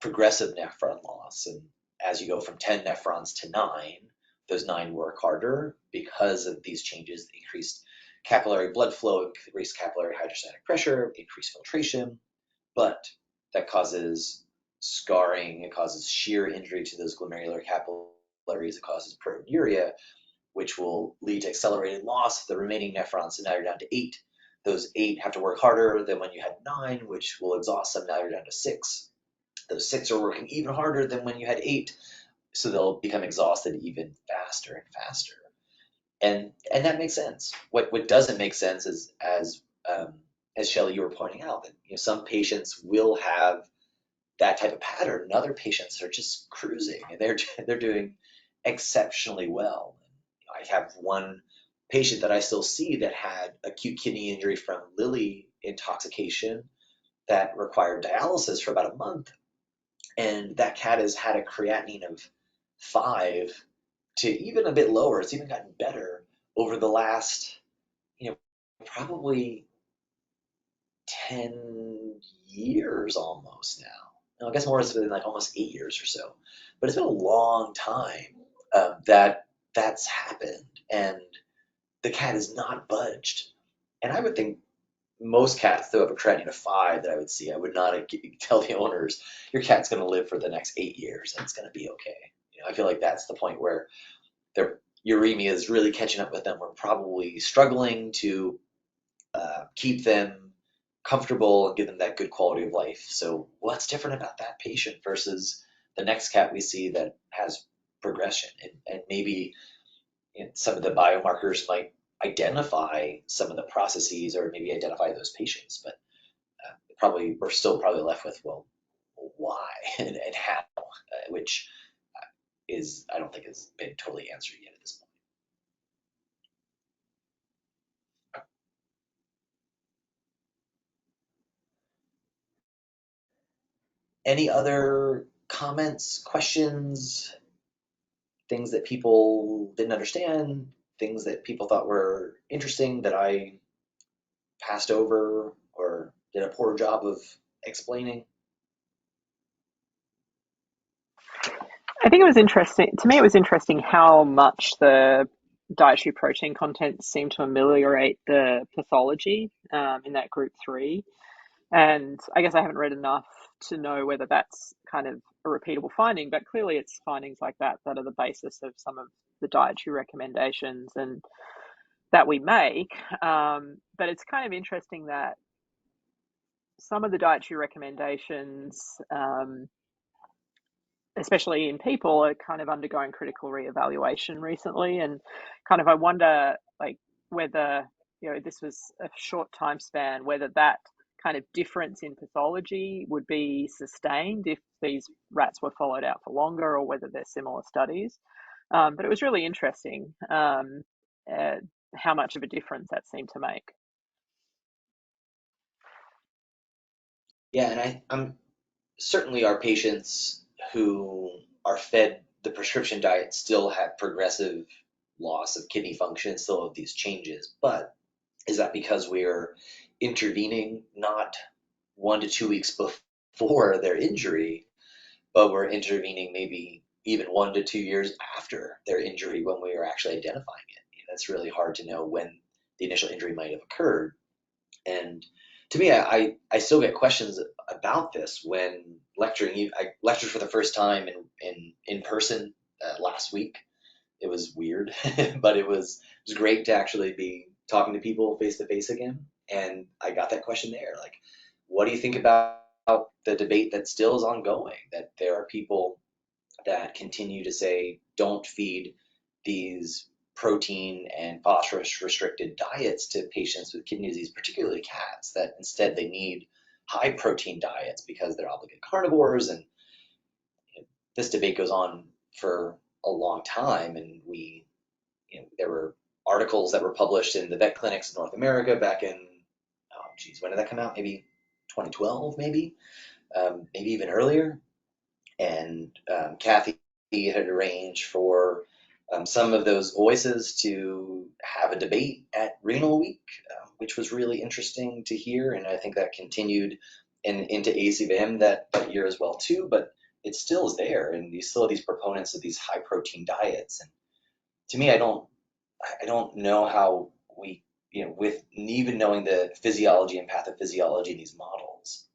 progressive nephron loss. And as you go from 10 nephrons to 9, those 9 work harder because of these changes, increased capillary blood flow, increased capillary hydrostatic pressure, increased filtration, but that causes scarring, it causes shear injury to those glomerular capillaries, it causes proteinuria, which will lead to accelerated loss of the remaining nephrons. So now you're down to 8. Those 8 have to work harder than when you had 9, which will exhaust them. Now you're down to 6. Those 6 are working even harder than when you had 8, so they'll become exhausted even faster and faster. And that makes sense. What doesn't make sense is, as Shelley, you were pointing out, that some patients will have that type of pattern, and other patients are just cruising and they're doing exceptionally well. I have one patient that I still see that had acute kidney injury from Lilly intoxication that required dialysis for about a month. And that cat has had a creatinine of 5 to even a bit lower. It's even gotten better over the last, probably 10 years almost now. I guess more, it's been like almost 8 years or so. But it's been a long time that's happened. And the cat has not budged. And I would think most cats that have a creatinine of 5 that I would see, I would not tell the owners, your cat's going to live for the next 8 years and it's going to be okay. I feel like that's the point where their uremia is really catching up with them. We're probably struggling to keep them comfortable and give them that good quality of life. So what's different about that patient versus the next cat we see that has progression? And maybe some of the biomarkers might identify some of the processes or maybe identify those patients, but probably we're still probably left with, well, why and how, which is I don't think has been totally answered yet at this point. Any other comments, questions, things that people didn't understand, things that people thought were interesting that I passed over or did a poor job of explaining? I think it was interesting. To me, it was interesting how much the dietary protein content seemed to ameliorate the pathology in that group 3. And I guess I haven't read enough to know whether that's kind of a repeatable finding, but clearly it's findings like that that are the basis of some of the dietary recommendations and that we make. But it's kind of interesting that some of the dietary recommendations, especially in people, are kind of undergoing critical reevaluation recently. And kind of I wonder, like, whether, this was a short time span, whether that kind of difference in pathology would be sustained if these rats were followed out for longer, or whether they're similar studies. But it was really interesting how much of a difference that seemed to make. Yeah, and I'm certainly our patients who are fed the prescription diet still have progressive loss of kidney function, still have these changes. But is that because we're intervening not 1 to 2 weeks before their injury, but we're intervening maybe even 1 to 2 years after their injury when we are actually identifying it? That's really hard to know when the initial injury might have occurred. And to me, I still get questions about this when lecturing. I lectured for the first time in person last week. It was weird, but it was great to actually be talking to people face to face again. And I got that question there, like, what do you think about the debate that still is ongoing? That there are people that continue to say don't feed these protein and phosphorus restricted diets to patients with kidney disease, particularly cats, that instead they need high protein diets because they're obligate carnivores. And this debate goes on for a long time. And there were articles that were published in the vet clinics in North America back in, oh geez, when did that come out? Maybe 2012, maybe even earlier. And Kathy had arranged for some of those voices to have a debate at Renal Week, which was really interesting to hear. And I think that continued into ACVM that year as well too. But it still is there, and you still have these proponents of these high protein diets. And to me, I don't know how we, with even knowing the physiology and pathophysiology of these models,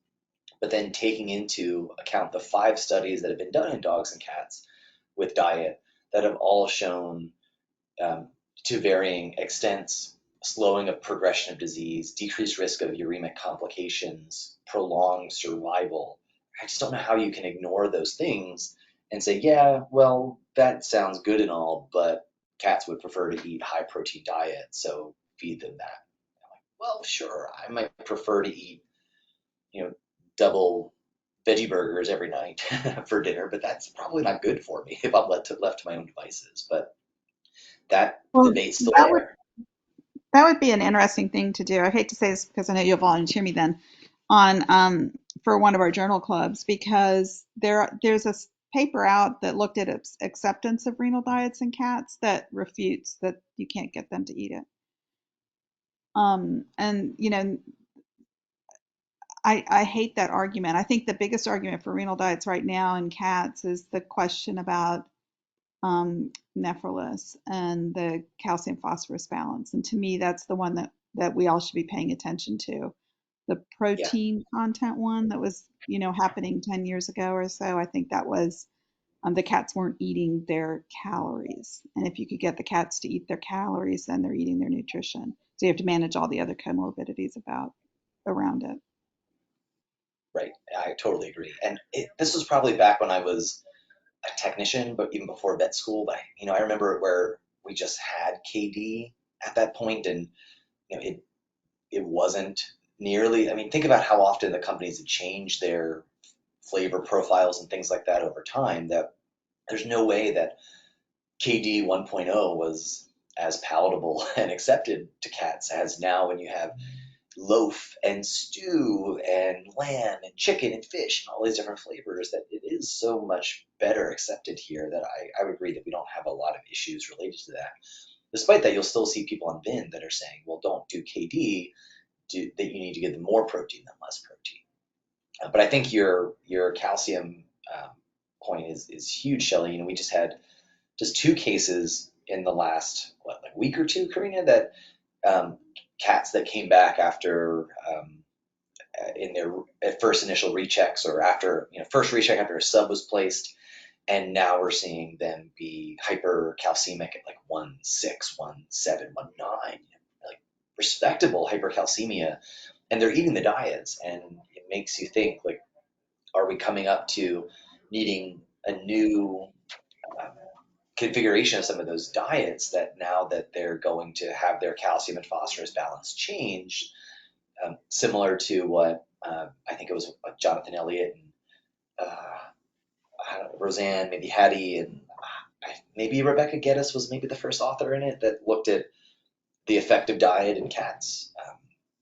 but then taking into account the 5 studies that have been done in dogs and cats with diet that have all shown, to varying extents, slowing of progression of disease, decreased risk of uremic complications, prolonged survival. I just don't know how you can ignore those things and say, yeah, well, that sounds good and all, but cats would prefer to eat high protein diet, so feed them that. I'm like, well, sure, I might prefer to eat, double veggie burgers every night for dinner, but that's probably not good for me if I'm left to my own devices. But that Well, debate's still that would there. that would be an interesting thing to do. I hate to say this because I know you'll volunteer me then on for one of our journal clubs, because there's a paper out that looked at acceptance of renal diets in cats that refutes that you can't get them to eat it. And I hate that argument. I think the biggest argument for renal diets right now in cats is the question about nephrolus and the calcium phosphorus balance. And to me, that's the one that we all should be paying attention to. The Yeah, protein content one that was, happening 10 years ago or so, I think that was the cats weren't eating their calories. And if you could get the cats to eat their calories, then they're eating their nutrition. So you have to manage all the other comorbidities around it. right. I totally agree. And this was probably back when I was a technician, but even before vet school. But I remember where we just had KD at that point, and it wasn't nearly. I mean, think about how often the companies have changed their flavor profiles and things like that over time. That there's no way that KD 1.0 was as palatable and accepted to cats as now when you have loaf and stew and lamb and chicken and fish and all these different flavors, that it is so much better accepted here that I would agree that we don't have a lot of issues related to that. Despite that, you'll still see people on bin that are saying, well, don't do KD, that you need to give them more protein than less protein. But I think your calcium point is huge, Shelley. We just had just 2 cases in the last week or two, Karina, that cats that came back after in their first initial rechecks, or after first recheck after a sub was placed, and now we're seeing them be hypercalcemic at 1.6, 1.7, 1.9, like respectable hypercalcemia, and they're eating the diets, and it makes you think, are we coming up to needing a new configuration of some of those diets, that now that they're going to have their calcium and phosphorus balance changed, similar to what I think it was Jonathan Elliott and Roseanne, maybe Hattie, and maybe Rebecca Geddes was maybe the first author in it, that looked at the effect of diet in cats,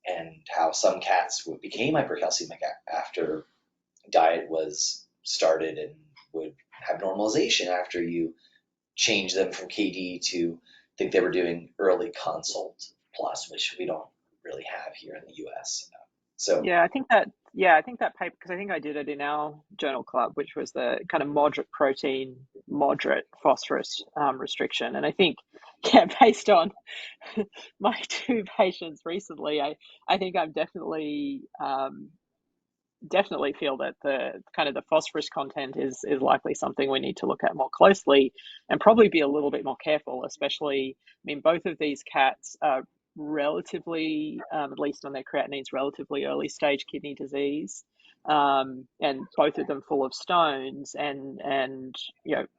and how some cats became hypercalcemic after diet was started, and would have normalization after you change them from KD to, I think they were doing early consult plus, which we don't really have here in the US. So Yeah, I think that paper, because I think I did it in our journal club, which was the kind of moderate protein, moderate phosphorus restriction. And I think, based on my 2 patients recently, I think I'm definitely feel that the kind of the phosphorus content is likely something we need to look at more closely, and probably be a little bit more careful, especially, I mean, both of these cats are relatively, at least on their creatinines, relatively early stage kidney disease, and both of them full of stones, and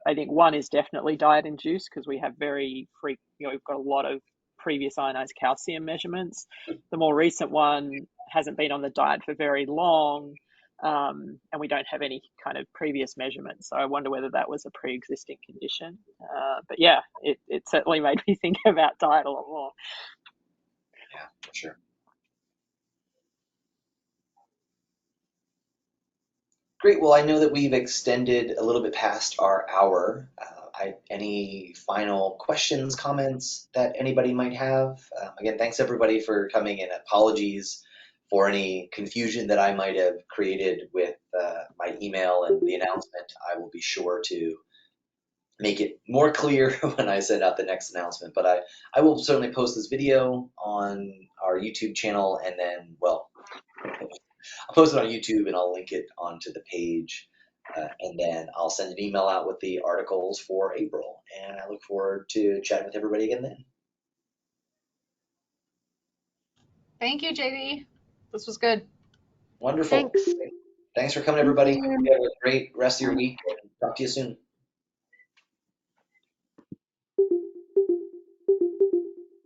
I think one is definitely diet induced, because we have we've got a lot of previous ionized calcium measurements. The more recent one hasn't been on the diet for very long, and we don't have any kind of previous measurements. So I wonder whether that was a pre-existing condition. But yeah, it certainly made me think about diet a lot more. yeah, for sure. Great. Well, I know that we've extended a little bit past our hour. Any final questions, comments that anybody might have? Again, thanks everybody for coming in. Apologies for any confusion that I might have created with my email and the announcement. I will be sure to make it more clear when I send out the next announcement. But I will certainly post this video on our YouTube channel, and then, well, I'll post it on YouTube and I'll link it onto the page. And then I'll send an email out with the articles for April. And I look forward to chatting with everybody again then. Thank you, JD. This was good. Wonderful. Thanks. Thanks for coming, everybody. Hope you have a great rest of your week, and talk to you soon.